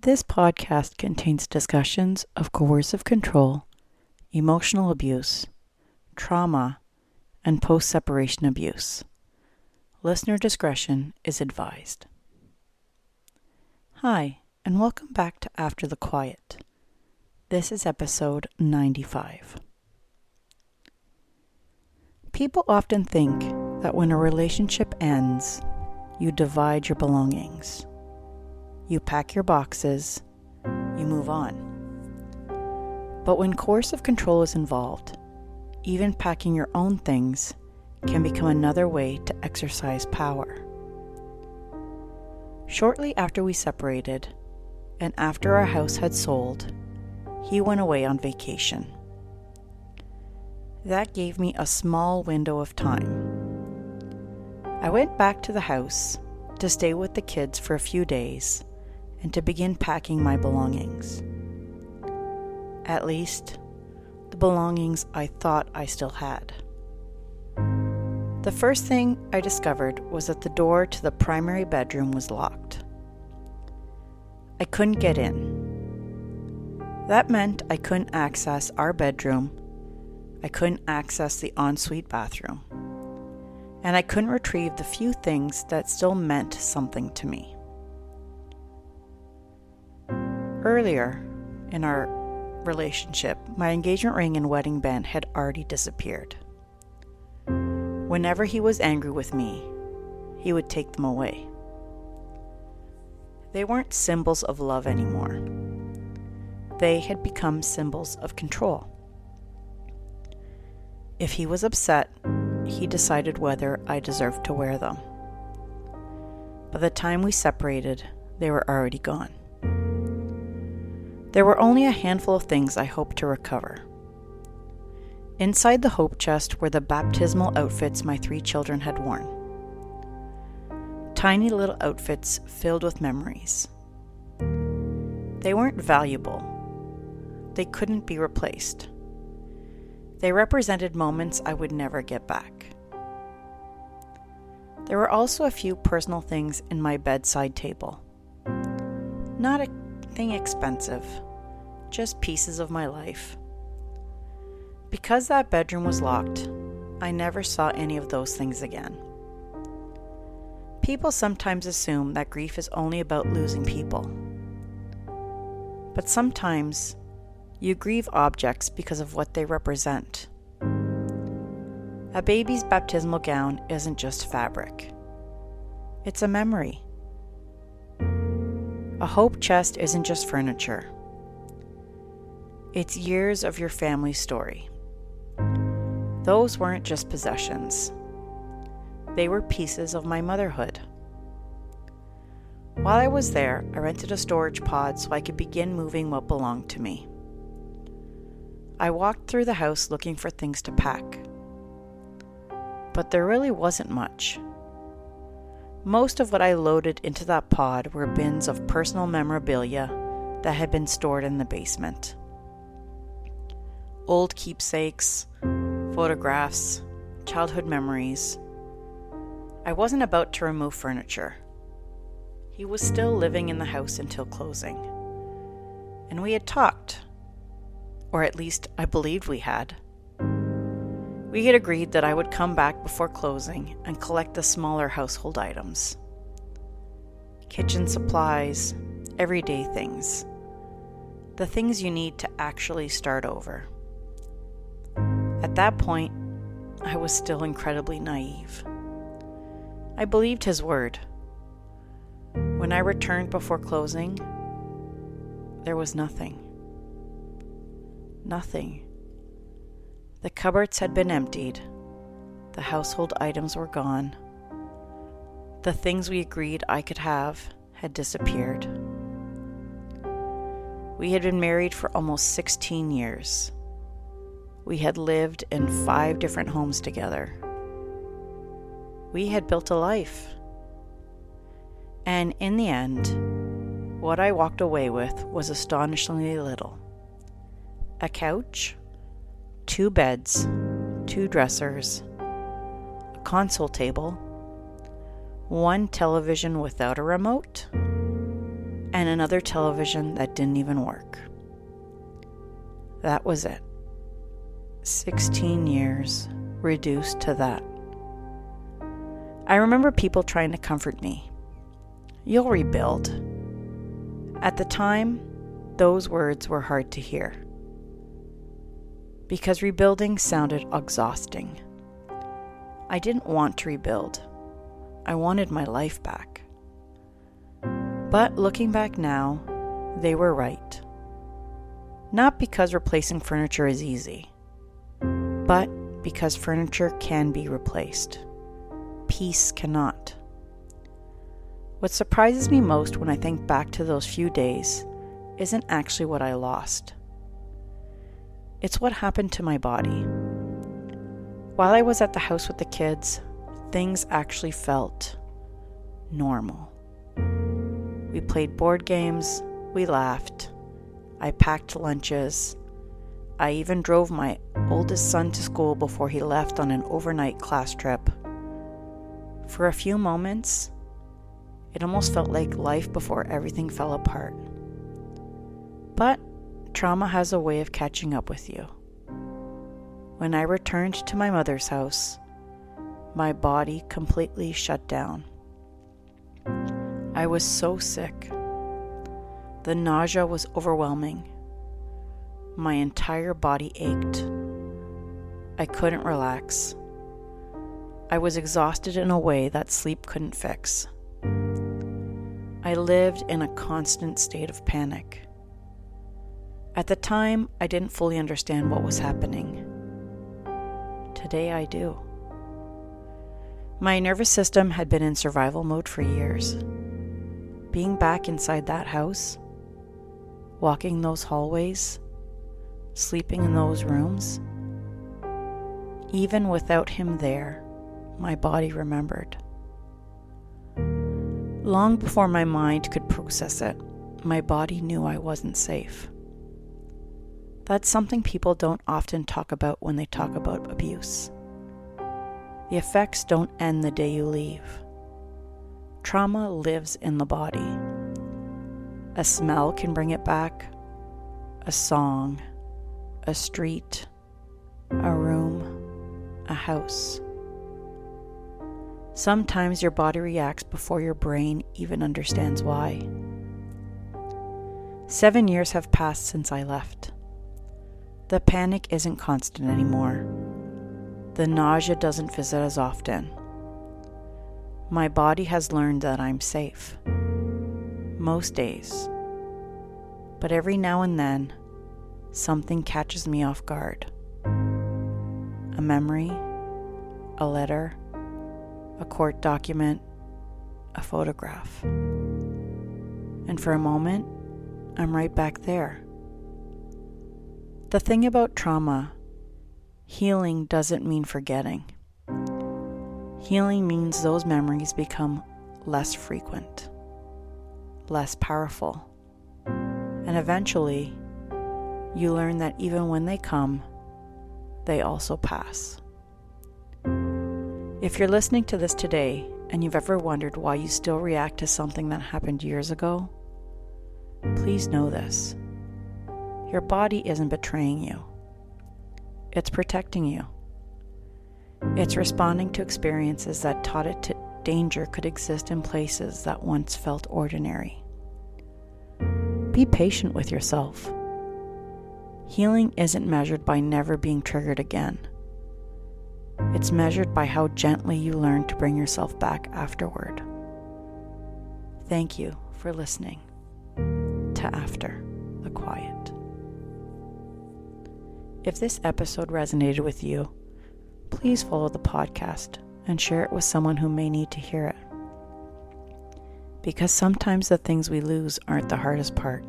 This podcast contains discussions of coercive control, emotional abuse, trauma, and post-separation abuse. Listener discretion is advised. Hi, and welcome back to After the Quiet. This is episode 95. People often think that when a relationship ends, you divide your belongings. You pack your boxes, you move on. But when coercive control is involved, even packing your own things can become another way to exercise power. Shortly after we separated, and after our house had sold, he went away on vacation. That gave me a small window of time. I went back to the house to stay with the kids for a few days and to begin packing my belongings. At least, the belongings I thought I still had. The first thing I discovered was that the door to the primary bedroom was locked. I couldn't get in. That meant I couldn't access our bedroom, I couldn't access the ensuite bathroom, and I couldn't retrieve the few things that still meant something to me. Earlier in our relationship, my engagement ring and wedding band had already disappeared. Whenever he was angry with me, he would take them away. They weren't symbols of love anymore. They had become symbols of control. If he was upset, he decided whether I deserved to wear them. By the time we separated, they were already gone. There were only a handful of things I hoped to recover. Inside the hope chest were the baptismal outfits my 3 children had worn. Tiny little outfits filled with memories. They weren't valuable. They couldn't be replaced. They represented moments I would never get back. There were also a few personal things in my bedside table. Not anything expensive, just pieces of my life. Because that bedroom was locked, I never saw any of those things again. People sometimes assume that grief is only about losing people. But sometimes you grieve objects because of what they represent. A baby's baptismal gown isn't just fabric. It's a memory. A hope chest isn't just furniture. It's years of your family's story. Those weren't just possessions. They were pieces of my motherhood. While I was there, I rented a storage pod so I could begin moving what belonged to me. I walked through the house looking for things to pack. But there really wasn't much. Most of what I loaded into that pod were bins of personal memorabilia that had been stored in the basement. Old keepsakes, photographs, childhood memories. I wasn't about to remove furniture. He was still living in the house until closing. And we had talked. Or at least I believed we had. We had agreed that I would come back before closing and collect the smaller household items. Kitchen supplies, everyday things. The things you need to actually start over. At that point, I was still incredibly naive. I believed his word. When I returned before closing, there was nothing. Nothing. The cupboards had been emptied. The household items were gone. The things we agreed I could have had disappeared. We had been married for almost 16 years. We had lived in 5 different homes together. We had built a life. And in the end, what I walked away with was astonishingly little. A couch, 2 beds, 2 dressers, a console table, 1 television without a remote, and another television that didn't even work. That was it. 16 years reduced to that. I remember people trying to comfort me. You'll rebuild. At the time, those words were hard to hear, because rebuilding sounded exhausting. I didn't want to rebuild. I wanted my life back. But looking back now, they were right. Not because replacing furniture is easy, but because furniture can be replaced. Peace cannot. What surprises me most when I think back to those few days isn't actually what I lost. It's what happened to my body. While I was at the house with the kids, things actually felt normal. We played board games, we laughed, I packed lunches, I even drove my oldest son to school before he left on an overnight class trip. For a few moments, it almost felt like life before everything fell apart. But trauma has a way of catching up with you. When I returned to my mother's house, my body completely shut down. I was so sick. The nausea was overwhelming. My entire body ached. I couldn't relax. I was exhausted in a way that sleep couldn't fix. I lived in a constant state of panic. At the time, I didn't fully understand what was happening. Today I do. My nervous system had been in survival mode for years. Being back inside that house, walking those hallways, sleeping in those rooms, even without him there, my body remembered. Long before my mind could process it, my body knew I wasn't safe. That's something people don't often talk about when they talk about abuse. The effects don't end the day you leave. Trauma lives in the body. A smell can bring it back, a song, a street, a room, a house. Sometimes your body reacts before your brain even understands why. 7 years have passed since I left. The panic isn't constant anymore. The nausea doesn't visit as often. My body has learned that I'm safe. Most days. But every now and then, something catches me off guard. A memory, a letter, a court document, a photograph. And for a moment, I'm right back there. The thing about trauma, healing doesn't mean forgetting. Healing means those memories become less frequent, less powerful, and eventually, you learn that even when they come, they also pass. If you're listening to this today and you've ever wondered why you still react to something that happened years ago, please know this. Your body isn't betraying you. It's protecting you. It's responding to experiences that taught it danger could exist in places that once felt ordinary. Be patient with yourself. Healing isn't measured by never being triggered again. It's measured by how gently you learn to bring yourself back afterward. Thank you for listening to After the Quiet. If this episode resonated with you, please follow the podcast and share it with someone who may need to hear it. Because sometimes the things we lose aren't the hardest part.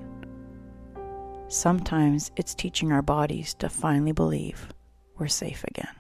Sometimes it's teaching our bodies to finally believe we're safe again.